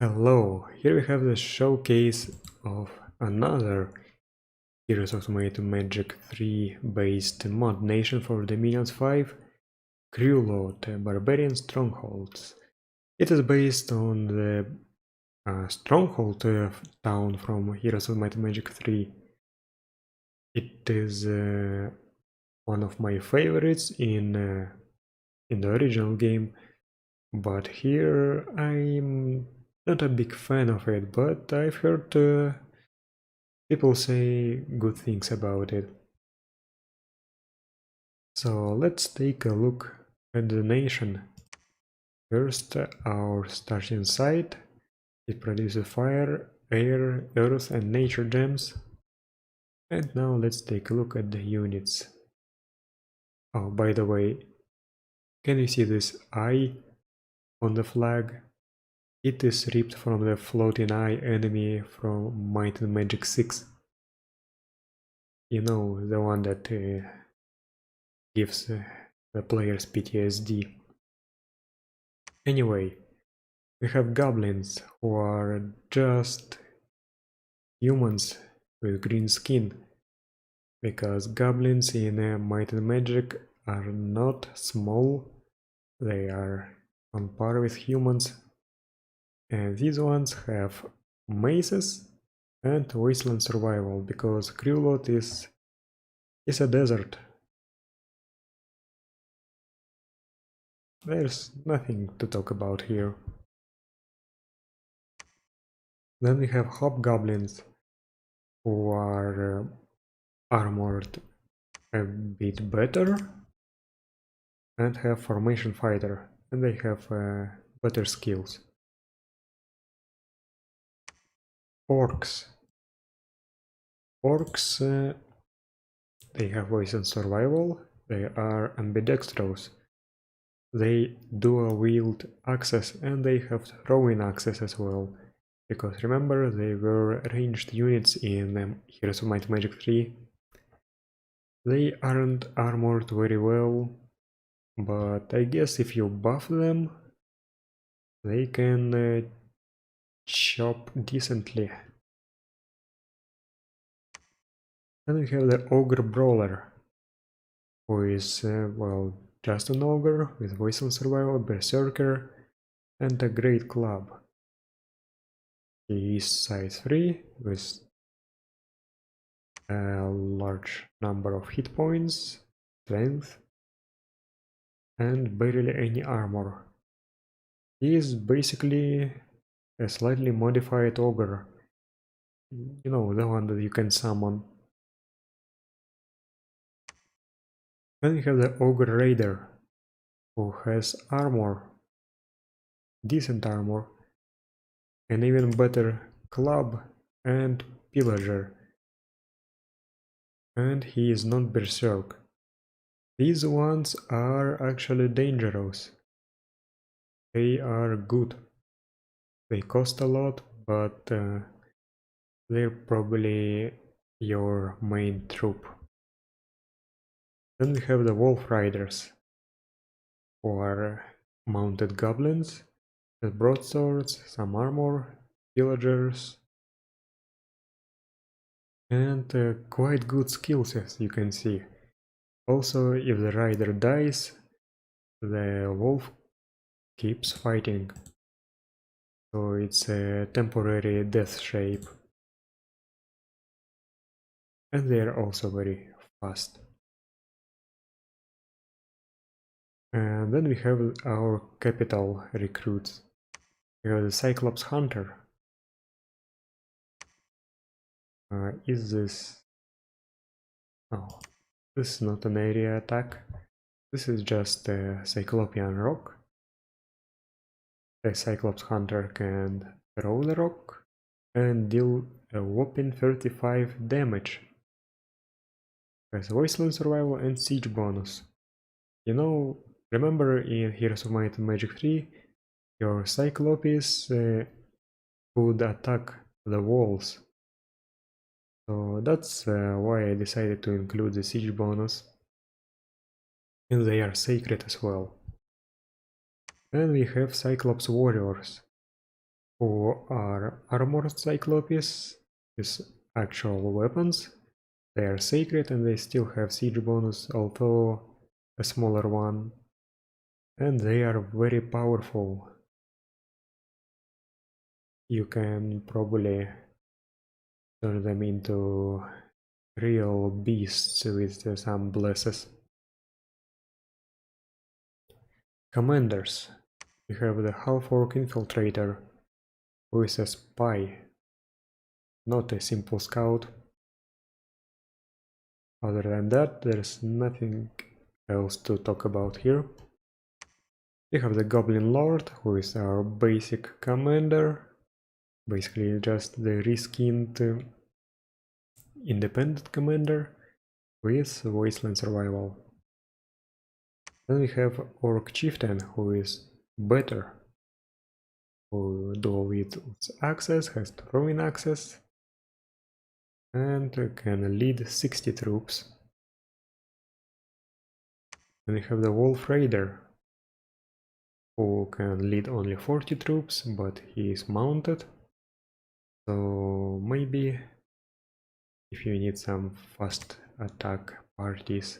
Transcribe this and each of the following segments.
Hello, here we have the showcase of another Heroes of Might and Magic 3 based mod nation for Dominions 5, Krewlod, Barbarian Strongholds. It is based on the Stronghold town from Heroes of Might and Magic 3. It is one of my favorites in the original game, but here I'm not a big fan of it, but I've heard people say good things about it. So let's take a look at the nation. First, our starting site. It produces fire, air, earth and nature gems. And now let's take a look at the units. Oh, by the way, can you see this eye on the flag? It is ripped from the floating eye enemy from Might and Magic 6. You know, the one that gives the players PTSD. Anyway, we have goblins who are just humans with green skin, because goblins in Might and Magic are not small, they are on par with humans, and these ones have maces and wasteland survival, because Krewlod is a desert. There's nothing to talk about here. Then we have hobgoblins who are armored a bit better and have formation fighter, and they have better skills. Orcs. They have voice and survival, they are ambidextrous. They dual wield axes and they have throwing axes as well, because remember they were ranged units in Heroes of Might and Magic 3. They aren't armored very well, but I guess if you buff them, they can chop decently. Then we have the Ogre Brawler, who is, well, just an ogre with voice and survival, berserker, and a great club. He is size 3 with a large number of hit points, strength, and barely any armor. He is basically a slightly modified ogre. You know, the one that you can summon. Then we have the Ogre Raider, who has armor, decent armor, an even better club and pillager. And he is not berserk. These ones are actually dangerous. They are good. They cost a lot, but they're probably your main troop. Then we have the Wolf Riders, who are mounted goblins with broadswords, some armor, pillagers, and quite good skills, as you can see. Also, if the rider dies, the wolf keeps fighting, so it's a temporary death shape. And they are also very fast. And then we have our capital recruits. We have the Cyclops Hunter. Is this... Oh, this is not an area attack. This is just a Cyclopean rock. The Cyclops Hunter can throw the rock and deal a whopping 35 damage. Has Wasteland Survival and Siege bonus. You know, remember in Heroes of Might and Magic 3, your Cyclopes could attack the walls. So that's why I decided to include the Siege bonus. And they are sacred as well. Then we have Cyclops Warriors, who are armored cyclopes with actual weapons. They are sacred and they still have siege bonus, although a smaller one. And they are very powerful. You can probably turn them into real beasts with some blesses. Commanders. We have the half-orc infiltrator, who is a spy, not a simple scout. Other than that, there's nothing else to talk about here. We have the Goblin Lord, who is our basic commander, basically just the reskinned independent commander with Wasteland Survival. Then we have Orc Chieftain, who is better, who dual wields access, has throwing access, and can lead 60 troops. Then we have the Wolf Raider, who can lead only 40 troops, but he is mounted. So maybe if you need some fast attack parties.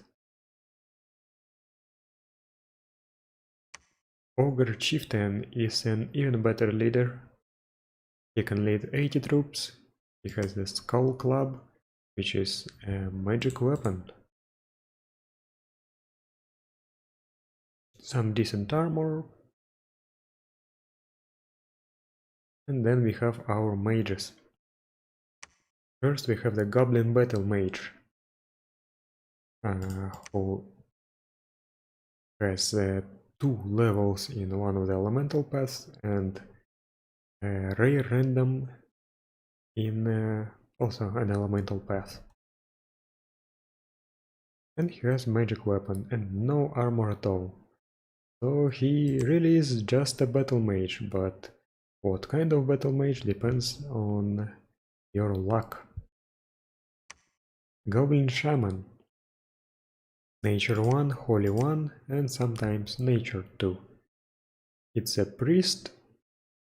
Ogre Chieftain is an even better leader. He can lead 80 troops. He has the Skull Club, which is a magic weapon. Some decent armor. And then we have our mages. First we have the Goblin Battle Mage, who has 2 levels in one of the elemental paths and a rare random in also an elemental path. And he has magic weapon and no armor at all. So he really is just a battle mage, but what kind of battle mage depends on your luck. Goblin Shaman. Nature 1, Holy 1, and sometimes Nature 2. It's a priest,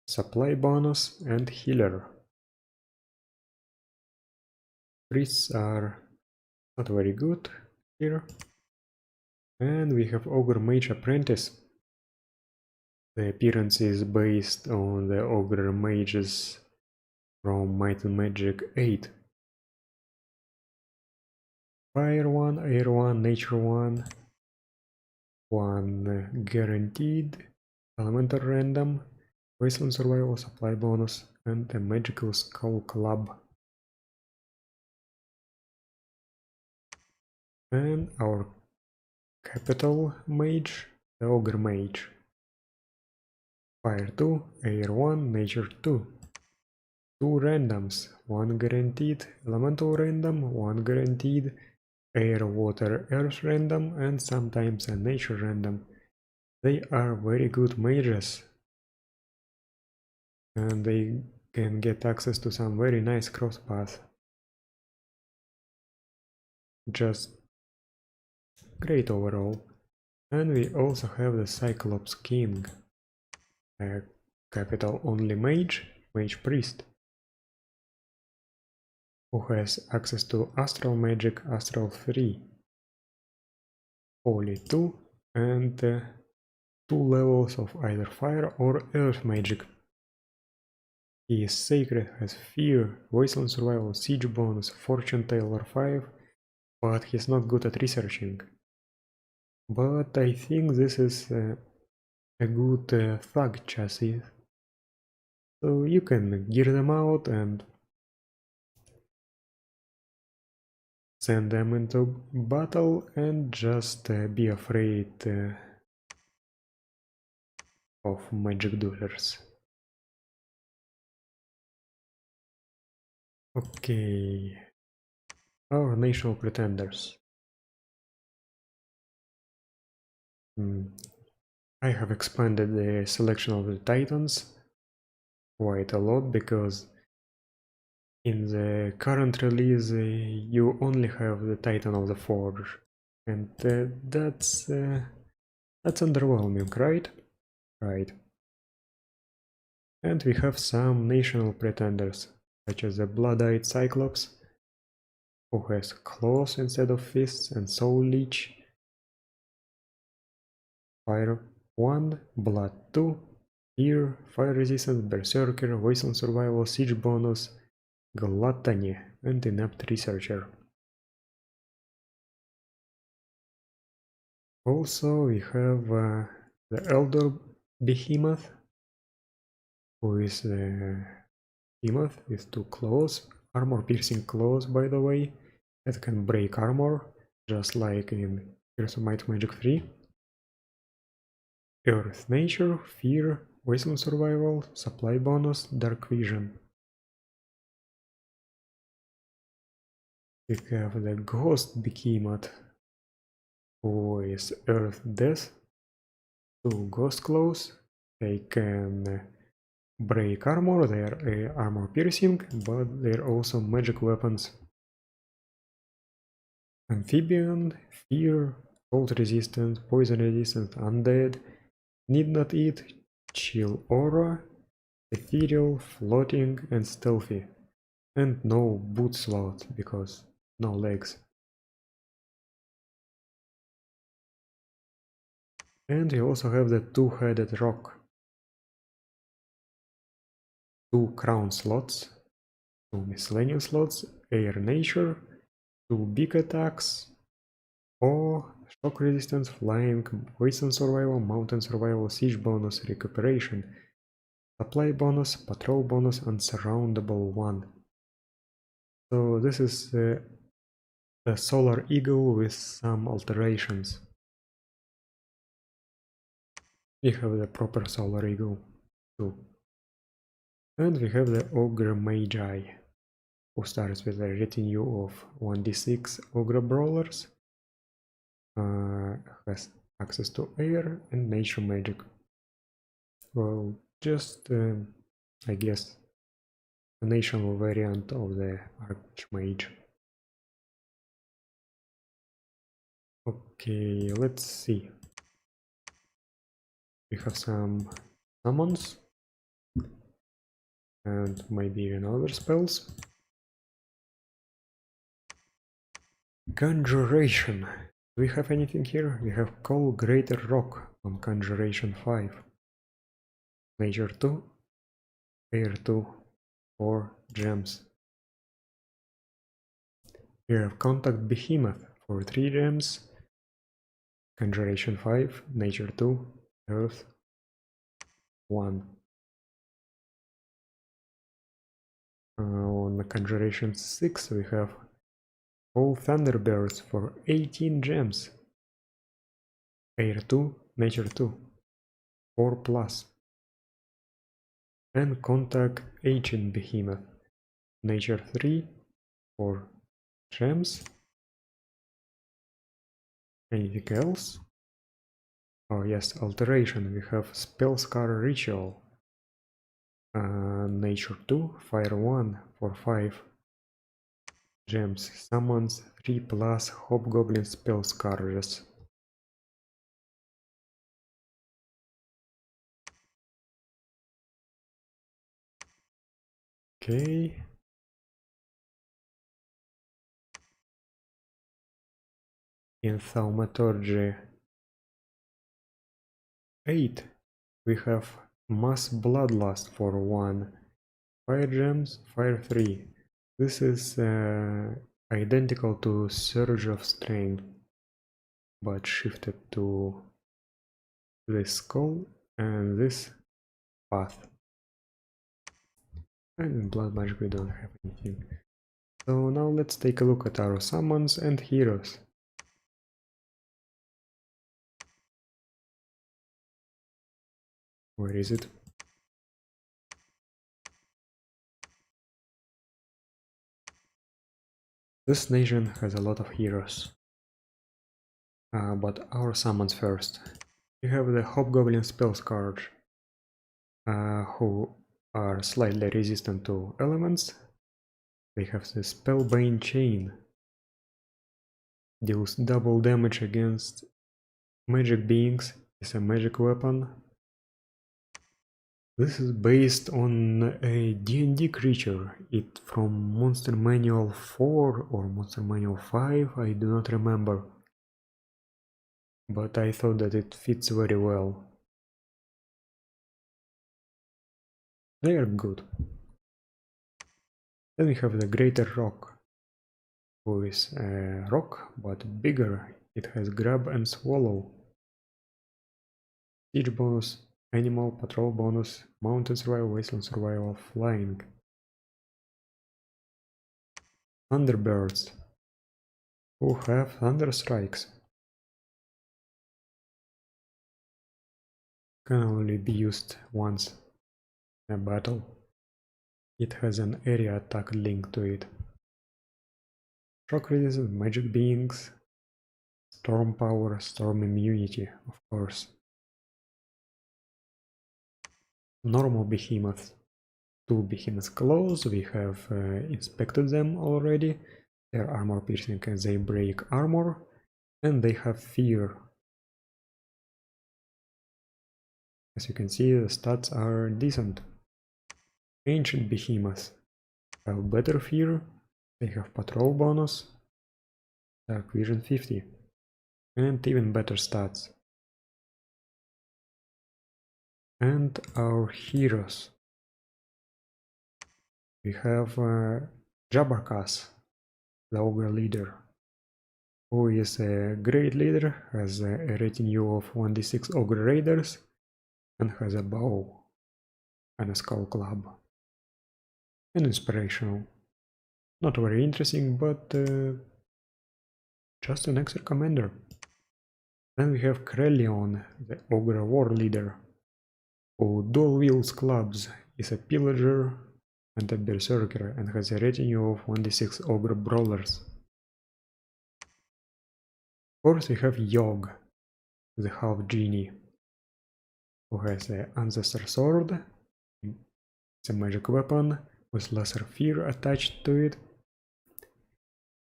supply bonus, and healer. Priests are not very good here. And we have Ogre Mage Apprentice. The appearance is based on the Ogre Mages from Might and Magic 8. Fire 1, Air 1, Nature 1, 1 guaranteed, Elemental Random, Wasteland Survival Supply Bonus, and a Magical Skull Club. And our capital mage, the Ogre Mage. Fire 2, Air 1, Nature 2. 2 randoms, 1 guaranteed, Elemental Random, 1 guaranteed, Air, Water, Earth random, and sometimes a Nature random. They are very good mages. And they can get access to some very nice cross paths. Just great overall. And we also have the Cyclops King, a capital only mage, Mage Priest, who has access to Astral Magic, Astral 3, Holy 2, and 2 levels of either Fire or Earth Magic. He is sacred, has Fear, Wasteland Survival, Siege bonus, Fortune Teller 5, but he's not good at researching. But I think this is a good thug chassis. So you can gear them out and send them into battle and just be afraid of magic duelers. Okay, our national pretenders. I have expanded the selection of the titans quite a lot because in the current release you only have the Titan of the Forge, and that's underwhelming, right? Right. And we have some national pretenders, such as the Blood-Eyed Cyclops, who has claws instead of fists, and Soul Leech. Fire 1, Blood 2, Fear, Fire Resistance, Berserker, Wasteland Survival, Siege Bonus, Gluttony, and Inept Researcher. Also, we have the Elder Behemoth, who is the behemoth with 2 claws, armor-piercing claws, by the way, that can break armor, just like in Heroes of Might Magic 3. Earth Nature, Fear, Wasteland Survival, Supply Bonus, Dark Vision. We have the Ghost Behemoth, who is Earth Death, 2 Ghost Claws. They can break armor, they are armor piercing, but they're also magic weapons. Amphibian, Fear, Cold Resistant, Poison Resistant, Undead, Need Not Eat, Chill Aura, Ethereal, Floating, and Stealthy. And no boot slot, because no legs. And we also have the Two-Headed Rock. 2 crown slots, 2 miscellaneous slots, Air Nature, 2 big attacks, or shock resistance, flying, wasteland survival, mountain survival, siege bonus, recuperation, supply bonus, patrol bonus, and surroundable 1. So this is the Solar Eagle with some alterations. We have the proper Solar Eagle too. And we have the Ogre Magi, who starts with a retinue of 1d6 Ogre Brawlers, has access to air and nature magic. Well, just, I guess, a national variant of the Archmage. Okay, let's see. We have some summons and maybe even other spells. Conjuration. Do we have anything here? We have Call Greater Rock on Conjuration 5. Nature 2, Air 2, 4 gems. We have Contact Behemoth for 3 gems. Conjuration 5, Nature 2, Earth 1. On Conjuration 6 we have All Thunderbirds for 18 gems. Air 2, Nature 2, 4+. And Contact Ancient Behemoth, Nature 3, 4 gems. Anything else? Oh yes, alteration. We have Spellscar Ritual. Nature 2, Fire 1 for 5 gems. Summons 3+ Hobgoblin Spellscarges. Okay. In Thaumaturgy 8 we have Mass Bloodlust for 1 Fire gems, Fire 3. This is identical to Surge of Strength, but shifted to this skull and this path. And in Blood Magic we don't have anything. So now let's take a look at our summons and heroes. Where is it? This nation has a lot of heroes. But our summons first. We have the Hobgoblin Spellscarge, who are slightly resistant to elements. They have the Spellbane Chain. Deals double damage against magic beings. It's a magic weapon. This is based on a D&D creature. It from Monster Manual 4 or Monster Manual 5, I do not remember. But I thought that it fits very well. They are good. Then we have the Greater Rock, who is a rock but bigger. It has Grab and Swallow. Siege bonus, Animal Patrol bonus, Mountain Survival, Wasteland Survival, Flying. Thunderbirds, who have Thunder Strikes. Can only be used once in a battle. It has an area attack linked to it. Shock resistance, magic beings, storm power, storm immunity, of course. Normal behemoths. 2 behemoth claws, we have inspected them already. Their armor piercing and they break armor, and they have fear. As you can see, the stats are decent. Ancient behemoths have better fear, they have patrol bonus, dark vision 50, and even better stats. And our heroes. We have Jabberkas, the ogre leader, who is a great leader, has a retinue of 1d6 ogre raiders, and has a bow and a skull club. And inspirational. Not very interesting, but just an extra commander. Then we have Krewlod, the ogre war leader, who dual wields clubs, is a pillager and a berserker, and has a retinue of 1d6 ogre brawlers. Of course we have Yogg, the half genie, who has an ancestor sword. It's a magic weapon with lesser fear attached to it.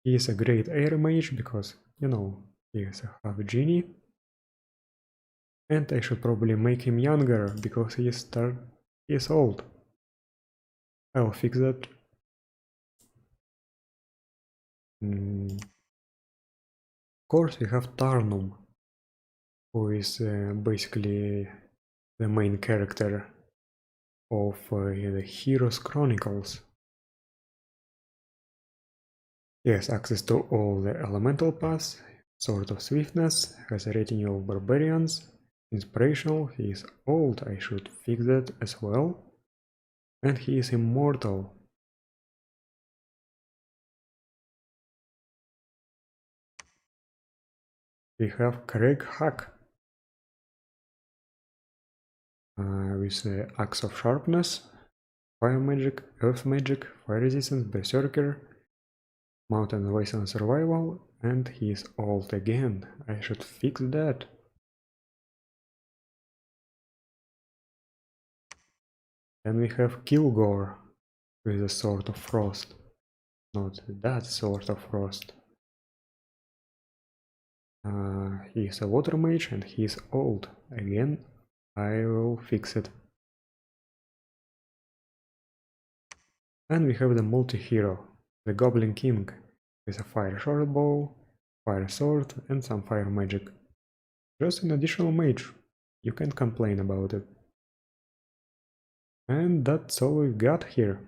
He is a great air mage because, you know, he is a half genie. And I should probably make him younger because he is old. I will fix that. Of course we have Tarnum, who is basically the main character of the Heroes Chronicles. He has access to all the elemental paths, Sword of Swiftness, has a retinue of barbarians, inspirational, he is old, I should fix that as well, and he is immortal. We have Craig Hack, with the Axe of Sharpness, Fire Magic, Earth Magic, Fire Resistance, Berserker, Mountain Wasteland Survival, and he is old again. I should fix that. Then we have Kilgore with a Sword of Frost. Not that Sword of Frost. He is a water mage and he is old. Again, I will fix it. And we have the multi-hero, the Goblin King, with a fire shortbow, fire sword, and some fire magic. Just an additional mage. You can't complain about it. And that's all we've got here.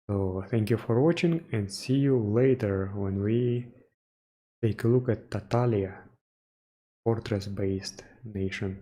So thank you for watching and see you later when we take a look at Tatalia, fortress-based nation.